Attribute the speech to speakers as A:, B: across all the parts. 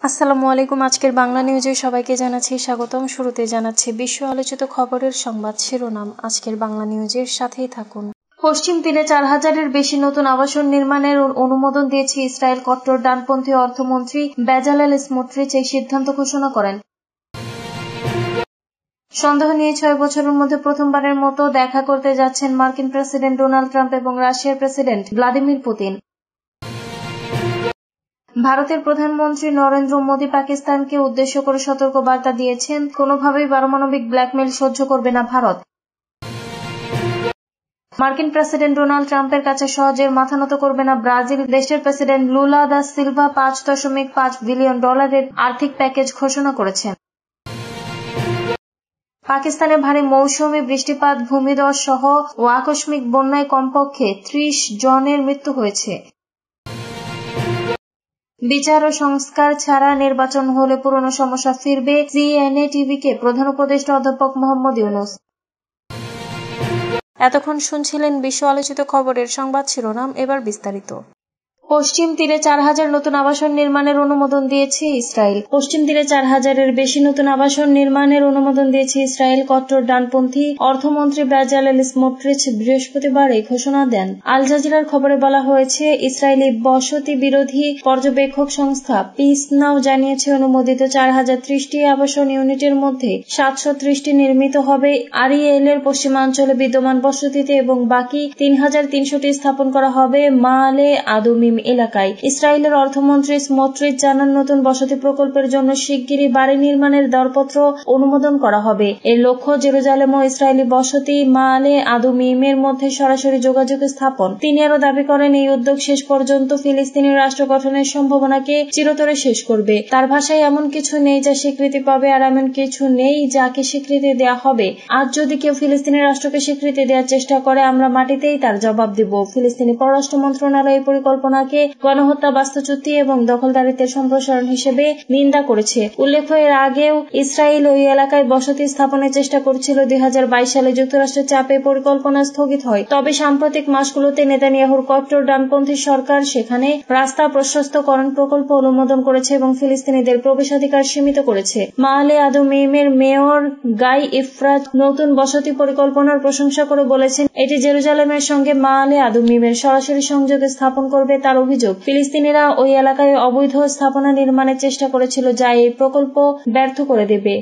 A: আসসালামু আলাইকুম। আজকের বাংলা নিউজে সবাইকে জানাচ্ছি স্বাগতম। শুরুতে জানাচ্ছি বিশ্ব আলোচিত খবরের সংবাদ শিরোনাম। আজকের বাংলা নিউজের সাথেই থাকুন। পশ্চিম তীরে 4000-এর বেশি নতুন আবাসন নির্মাণের অনুমোদন দিয়েছে ইসরায়েল। কট্টর ডানপন্থী অর্থমন্ত্রী বেজালেল স্মোট্রিচ এই সিদ্ধান্ত ঘোষণা করেন। সন্দেহ নিয়ে 6 বছরের মধ্যে প্রথমবারের মতো দেখা করতে যাচ্ছেন মার্কিন প্রেসিডেন্ট ডোনাল্ড ট্রাম্প এবং রাশিয়ার প্রেসিডেন্ট ভ্লাদিমির পুতিন। ভারতের প্রধানমন্ত্রী নরেন্দ্র মোদী পাকিস্তানকে উদ্দেশ্য করে সতর্ক বার্তা দিয়েছেন, কোনোভাবেই পারমাণবিক ব্ল্যাকমেইল সহ্য করবে না ভারত। মার্কিন প্রেসিডেন্ট ডোনাল্ড ট্রাম্পের কাছে সহজে মাথা নত করবে না ব্রাজিল। দেশের president Lula da Silva $5.5 billion আর্থিক প্যাকেজ ঘোষণা করেছেন। পাকিস্তানে ভারী মৌসুমী বৃষ্টিপাত, ভূমিধস সহ ও আকস্মিক বন্যায় কমপক্ষে 30 জনের মৃত্যু হয়েছে। বিচার ও সংস্কার ছাড়া নির্বাচন হলে পুরনো সমস্যা ফিরবে, সিএনএ টিভিকে প্রধান উপদেষ্টা অধ্যাপক মোহাম্মদ ইউনূস। এতক্ষণ শুনছিলেন বিশ্ব আলোচিত খবরের সংবাদ শিরোনাম, এবার বিস্তারিত। পশ্চিম তীরে 4000 নতুন আবাসন নির্মাণের অনুমোদন দিয়েছে ইসরায়েল। পশ্চিম তীরে 4000-এর বেশি নতুন আবাসন নির্মাণের অনুমোদন দিয়েছে ইসরায়েল। কট্টর ডানপন্থী অর্থমন্ত্রী বেজালেল স্মোট্রিচ বৃহস্পতিবার এই ঘোষণা দেন। আল জাজিরার খবরে বলা হয়েছে, ইসরায়েলি বসতি বিরোধী পর্যবেক্ষক সংস্থা পিস নাও জানিয়েছে, অনুমোদিত 4030টি আবাসন ইউনিটের মধ্যে 730টি নির্মিত হবে আরিয়েলের পশ্চিমাঞ্চলে বিদ্যমান বসতিতে এবং বাকি 3300টি স্থাপন করা হবে মালে আদুমিম এলাকায়। ইসরায়েলের অর্থমন্ত্রী স্মোট্রিচ জানান, নতুন বসতি প্রকল্পের জন্য শিগগিরই বাড়ি নির্মাণের দরপত্র অনুমোদন করা হবে। এর লক্ষ্য জেরুজালেম ও ইসরায়েলি বসতি মালে আদুমিমের মধ্যে সরাসরি যোগাযোগ স্থাপন। তিনি আরো দাবি করেন, এই উদ্যোগ শেষ পর্যন্ত ফিলিস্তিনি রাষ্ট্র গঠনের সম্ভাবনাকে চিরতরে শেষ করবে। তার ভাষায়, এমন কিছু নেই যা স্বীকৃতি পাবে আর এমন কিছু নেই যাকে স্বীকৃতি দেয়া হবে। আজ যদি কেউ ফিলিস্তিনি রাষ্ট্রকে স্বীকৃতি দেওয়ার চেষ্টা করে, আমরা মাটিতেই তার জবাব দিব। ফিলিস্তিনি পররাষ্ট্র মন্ত্রণালয় এই পরিকল্পনাকে গণহত্যা, বাস্তুচ্যুতি এবং দখলদারিত্বের সম্প্রসারণ হিসেবে নিন্দা করেছে। উল্লেখ্য, এর আগেও ইসরায়েল ওই এলাকায় বসতি স্থাপনের চেষ্টা করছিল। 2022 সালে যুক্তরাষ্ট্রের চাপে পরিকল্পনা স্থগিত হয়। তবে সাম্প্রতিক মাসগুলোতে নেতানিয়াহুর কট্টর ডানপন্থী সরকার সেখানে রাস্তা প্রশস্তকরণ প্রকল্প অনুমোদন করেছে এবং ফিলিস্তিনিদের প্রবেশাধিকার সীমিত করেছে। মালে আদুমিমের মেয়র গাই ইফরাত নতুন বসতি পরিকল্পনার প্রশংসা করে বলেছেন, এটি জেরুজালেমের সঙ্গে মালে আদুমিমের সরাসরি সংযোগ স্থাপন করবে। তার অভিযোগ, ফিলিস্তিনিরা ওই এলাকায় অবৈধ স্থাপনা নির্মাণের চেষ্টা করেছিল, যা এই প্রকল্প ব্যর্থ করে দেবে।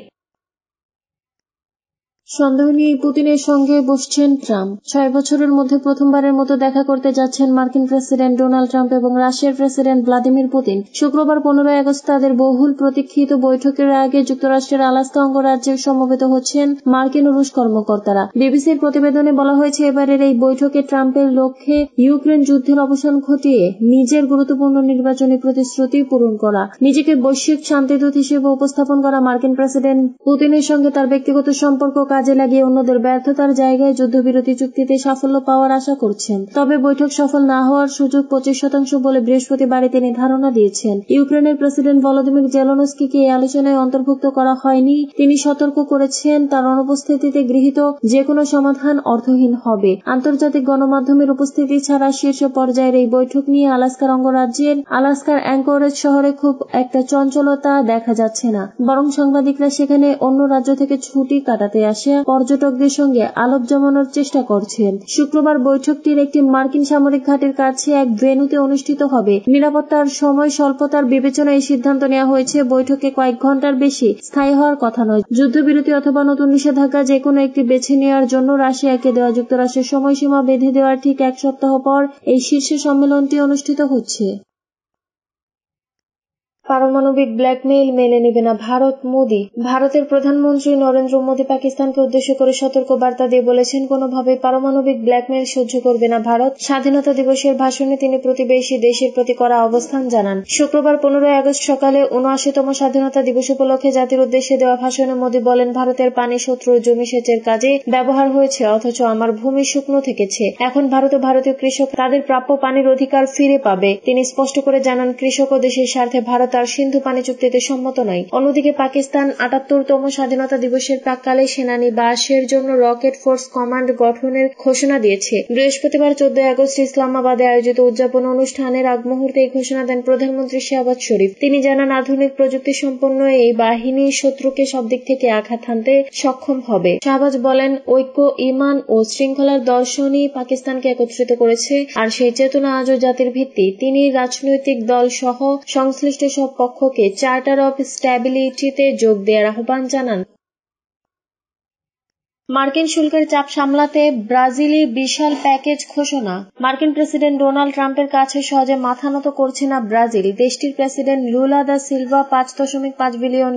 A: সন্দেহ নিয়ে পুতিনের সঙ্গে বসছেন ট্রাম্প। 6 বছরের মধ্যে প্রথমবারের মতো দেখা করতে যাচ্ছেন মার্কিন প্রেসিডেন্ট ডোনাল্ড ট্রাম্প এবং রাশিয়ার প্রেসিডেন্ট ভ্লাদিমির পুতিন। শুক্রবার 15 আগস্ট তাদের বহুল প্রতীক্ষিত বৈঠকের আগে যুক্তরাষ্ট্রের আলাস্কা অঙ্গরাজ্যে সমবেত হচ্ছেন মার্কিন ও রুশ কর্মকর্তারা। বিবিসির প্রতিবেদনে বলা হয়েছে, এবারের এই বৈঠকে ট্রাম্পের লক্ষ্যে ইউক্রেন যুদ্ধের অবসান ঘটিয়ে নিজের গুরুত্বপূর্ণ নির্বাচনী প্রতিশ্রুতি পূরণ করা। নিজেকে বৈশ্বিক শান্তিদূত হিসেবে উপস্থাপন করা মার্কিন প্রেসিডেন্ট পুতিনের সঙ্গে তার ব্যক্তিগত সম্পর্ক কাজে লাগিয়ে অন্যদের ব্যর্থতার জায়গায় যুদ্ধবিরতি চুক্তিতে সাফল্য পাওয়ার আশা করছেন। তবে বৈঠক সফল না হওয়ার সুযোগ 25% বলে বৃহস্পতিবারে তিনি ধারণা দিয়েছেন। ইউক্রেনের প্রেসিডেন্ট ভলোদিমির জেলেনস্কিকে এই আলোচনায় অন্তর্ভুক্ত করা হয়নি। তিনি সতর্ক করেছেন, তার অনুপস্থিতিতে গৃহীত যে কোনো সমাধান অর্থহীন হবে। আন্তর্জাতিক গণমাধ্যমের উপস্থিতি ছাড়া শীর্ষ পর্যায়ের এই বৈঠক নিয়ে আলাস্কার অঙ্গরাজ্যের আলাস্কার অ্যাঙ্করেজ শহরে খুব একটা চঞ্চলতা দেখা যাচ্ছে না। বরং সাংবাদিকরা সেখানে অন্য রাজ্য থেকে ছুটি কাটাতে আসে পর্যটকদের সঙ্গে আলাপ জমানোর চেষ্টা করছেন। শুক্রবার বৈঠকটির একটি মার্কিন সামরিক ঘাঁটির কাছে এক ভেন্যুতে অনুষ্ঠিত হবে। নিরাপত্তার সময় স্বল্পতার বিবেচনায় এই সিদ্ধান্ত নেওয়া হয়েছে। বৈঠকে কয়েক ঘন্টার বেশি স্থায়ী হওয়ার কথা নয়। যুদ্ধবিরতি অথবা নতুন নিষেধাজ্ঞা যে কোনো একটি বেছে নেওয়ার জন্য রাশিয়াকে দেওয়া যুক্তরাষ্ট্রের সময়সীমা বেঁধে দেওয়ার ঠিক 1 সপ্তাহ পর এই শীর্ষ সম্মেলনটি অনুষ্ঠিত হচ্ছে। পারমাণবিক ব্ল্যাকমেইল মেনে নেবে না ভারত, মোদি। ভারতের প্রধানমন্ত্রী নরেন্দ্র মোদি পাকিস্তানকে উদ্দেশ্য করে সতর্ক বার্তা দিয়ে বলেছেন, কোনোভাবেই পারমাণবিক ব্ল্যাকমেইল সহ্য করবে না ভারত। স্বাধীনতা দিবসের ভাষণে তিনি প্রতিবেশী দেশের প্রতি কড়া অবস্থান জানান। শুক্রবার 15 আগস্ট সকালে 79তম স্বাধীনতা দিবস উপলক্ষে জাতির উদ্দেশ্যে দেওয়া ভাষণে মোদি বলেন, ভারতের পানি শত্রুর জমি সেচের কাজে ব্যবহার হয়েছে, অথচ আমার ভূমি শুকনো থেকেছে। এখন ভারত ও ভারতীয় কৃষক তাদের প্রাপ্য পানির অধিকার ফিরে পাবে। তিনি স্পষ্ট করে জানান, কৃষক ও দেশের স্বার্থে ভারত তার সিন্ধু পানি চুক্তিতে সম্মত নয়। অন্যদিকে পাকিস্তান ৭৮তম স্বাধীনতা দিবসের প্রাক্কালে সেনানিবাসের জন্য রকেট ফোর্স কমান্ড গঠনের ঘোষণা দিয়েছে। বৃহস্পতিবার ১৪ আগস্ট ইসলামাবাদে আয়োজিত উদযাপন অনুষ্ঠানের আগ মুহূর্তে এই ঘোষণা দেন প্রধানমন্ত্রী শাহবাজ শরীফ। তিনি জানান, আধুনিক প্রযুক্তি সম্পন্ন এই বাহিনী শত্রুকে সব দিক থেকে আঘাত হানতে সক্ষম হবে। শাহবাজ বলেন, ঐক্য, ঈমান ও শৃঙ্খলার দর্শনই পাকিস্তানকে একত্রিত করেছে, আর সেই চেতনা আজও জাতির ভিত্তি। তিনি রাজনৈতিক দল সহ সংশ্লিষ্ট সব পক্ষকে চার্টার অব স্ট্যাবিলিটিতে যোগ দেওয়ার আহ্বান জানান। মার্কিন শুল্কের চাপ সামলাতে ব্রাজিলে বিশাল প্যাকেজ ঘোষণা। মার্কিন প্রেসিডেন্ট ডোনাল্ড ট্রাম্পের কাছে সহজে মাথা নত করছে না ব্রাজিল। দেশটির president Lula da Silva $৫.৫ billion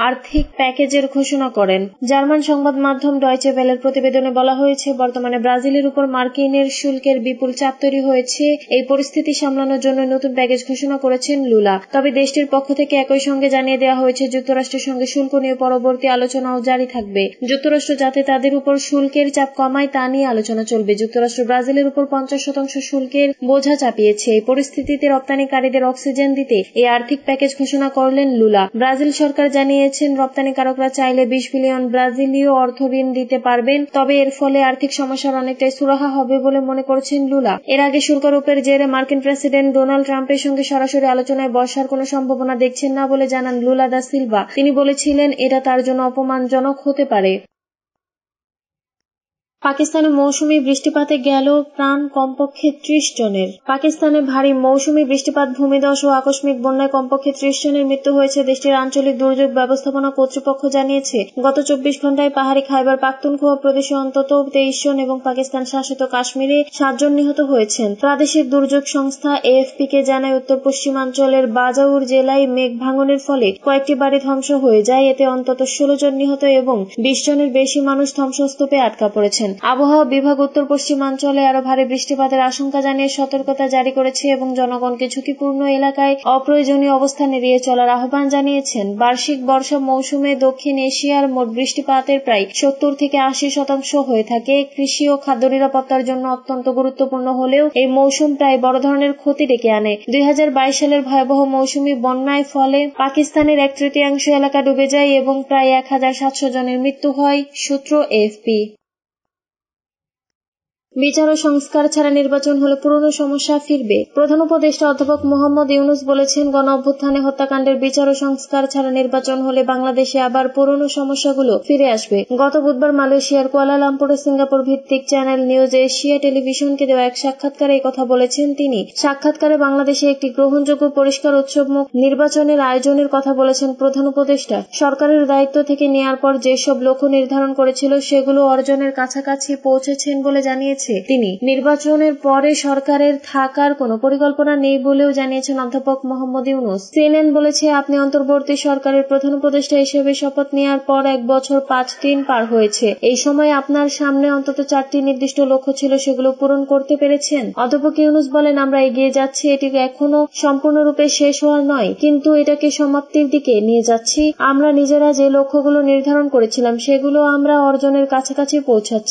A: আর্থিক প্যাকেজের ঘোষণা করেন। জার্মান সংবাদ মাধ্যম ডয়চে ভেলের প্রতিবেদনে বলা হয়েছে, বর্তমানে ব্রাজিলের উপর মার্কিনের শুল্কের বিপুল চাপ তৈরি হয়েছে। এই পরিস্থিতি সামলানোর জন্য নতুন প্যাকেজ ঘোষণা করেছেন লুলা। তবে দেশটির পক্ষ থেকে একই সঙ্গে জানিয়ে দেওয়া হয়েছে, যুক্তরাষ্ট্রের সঙ্গে শুল্ক নিয়ে পরবর্তী আলোচনাও জারি থাকবে। যুক্তরাষ্ট্র যাতে তাদের উপর শুল্কের চাপ কমায় তা নিয়ে আলোচনা চলবে। যুক্তরাষ্ট্র ব্রাজিলের উপর ৫০% শুল্কের বোঝা চাপিয়েছে। এই পরিস্থিতিতে রপ্তানিকারীদের অক্সিজেন দিতে এই আর্থিক প্যাকেজ ঘোষণা করলেন লুলা। ব্রাজিল সরকার জানিয়েছেন, রপ্তানিকারকরা চাইলে ২০ বিলিয়ন ব্রাজিলীয় অর্থঋণ দিতে পারবেন। তবে এর ফলে আর্থিক সমস্যার অনেকটাই সুরাহা হবে বলে মনে করছেন লুলা। এর আগে শুল্কারোপের জেরে মার্কিন প্রেসিডেন্ট ডোনাল্ড ট্রাম্পের সঙ্গে সরাসরি আলোচনায় বসার কোনো সম্ভাবনা দেখছেন না বলে জানান লুলা দা সিলভা। তিনি বলেছিলেন, এটা তার জন্য অপমানজনক হতে পারে। পাকিস্তানে মৌসুমী বৃষ্টিপাতে গেল প্রাণ কমপক্ষে ৩০ জনের। পাকিস্তানে ভারী মৌসুমী বৃষ্টিপাত, ভূমিধস ও আকস্মিক বন্যায় কমপক্ষে ৩০ জনের মৃত্যু হয়েছে। দেশটির আঞ্চলিক দুর্যোগ ব্যবস্থাপনা কর্তৃপক্ষ জানিয়েছে, গত ২৪ ঘণ্টায় পাহাড়ি খাইবার পাখতুনখোয়া প্রদেশে অন্তত ২৩ জন এবং পাকিস্তান শাসিত কাশ্মীরে ৭ জন নিহত হয়েছেন। প্রাদেশিক দুর্যোগ সংস্থা এএফপি-কে জানায়, উত্তর পশ্চিমাঞ্চলের বাজাউর জেলায় মেঘ ভাঙনের ফলে কয়েকটি বাড়ি ধ্বংস হয়ে যায়। এতে অন্তত ১৬ জন নিহত এবং ২০ জনের বেশি মানুষ ধ্বংসস্তূপে আটকা পড়েছেন। আবহাওয়া বিভাগ উত্তর পশ্চিমাঞ্চলে আরো ভারী বৃষ্টিপাতের আশঙ্কা জানিয়ে সতর্কতা জারি করেছে এবং জনগণকে ঝুঁকিপূর্ণ এলাকায় অপ্রয়োজনীয় অবস্থান এড়িয়ে চলার আহ্বান জানিয়েছেন। বার্ষিক বর্ষা মৌসুমে দক্ষিণ এশিয়ার মোট বৃষ্টিপাতের প্রায় ৭০-৮০% হয়ে থাকে। কৃষি ও খাদ্য নিরাপত্তার জন্য অত্যন্ত গুরুত্বপূর্ণ হলেও এই মৌসুম প্রায় বড় ধরনের ক্ষতি ডেকে আনে। ২০২২ সালের ভয়াবহ মৌসুমী বন্যায় ফলে পাকিস্তানের ১/৩ এলাকা ডুবে যায় এবং প্রায় ১৭০০ জনের মৃত্যু হয়। সূত্র এএফপি। বিচার ও সংস্কার ছাড়া নির্বাচন হলে পুরনো সমস্যা ফিরবে। প্রধান উপদেষ্টা অধ্যাপক মোহাম্মদ ইউনূস বলেছেন, গণ-অভ্যুত্থানে হত্যাকাণ্ডের বিচার ও সংস্কার ছাড়া নির্বাচন হলে বাংলাদেশে আবার পুরনো সমস্যাগুলো ফিরে আসবে। গত বুধবার মালয়েশিয়ার কুয়ালালামপুরে সিঙ্গাপুর ভিত্তিক চ্যানেল নিউজ এশিয়া টেলিভিশনকে দেওয়া এক সাক্ষাৎকারে এই কথা বলেছেন তিনি। সাক্ষাৎকারে বাংলাদেশে একটি গ্রহণযোগ্য, পরিষ্কার, উৎসবমুখ নির্বাচনের আয়োজনের কথা বলেছেন প্রধান উপদেষ্টা। সরকারের দায়িত্ব থেকে নেয়ার পর যেসব লক্ষ্য নির্ধারণ করেছিল সেগুলো অর্জনের কাছাকাছি পৌঁছেছেন বলে জানিয়েছেন তিনি। নির্বাচনের পরে সরকারের থাকার কোনো পরিকল্পনা নেই বলেও জানিয়েছেন অধ্যাপক মোহাম্মদ ইউনূস। সিএনএন বলেছে, আপনি অন্তর্বর্তী সরকারের প্রধান উপদেষ্টা হিসেবে শপথ নেওয়ার পর ১ বছর ৫ দিন পার হয়েছে। এই সময় আপনার সামনে অন্তত ৪টি নির্দিষ্ট লক্ষ্য ছিল, সেগুলো পূরণ করতে পেরেছেন। অধ্যাপক ইউনূস বলেন, আমরা এগিয়ে যাচ্ছি। এটি এখনো সম্পূর্ণরূপে শেষ হওয়ার নয়, কিন্তু এটাকে সমাপ্তির দিকে নিয়ে যাচ্ছি। আমরা নিজেরা যে লক্ষ্যগুলো নির্ধারণ করেছিলাম সেগুলো আমরা অর্জনের কাছাকাছি পৌঁছাচ্ছি।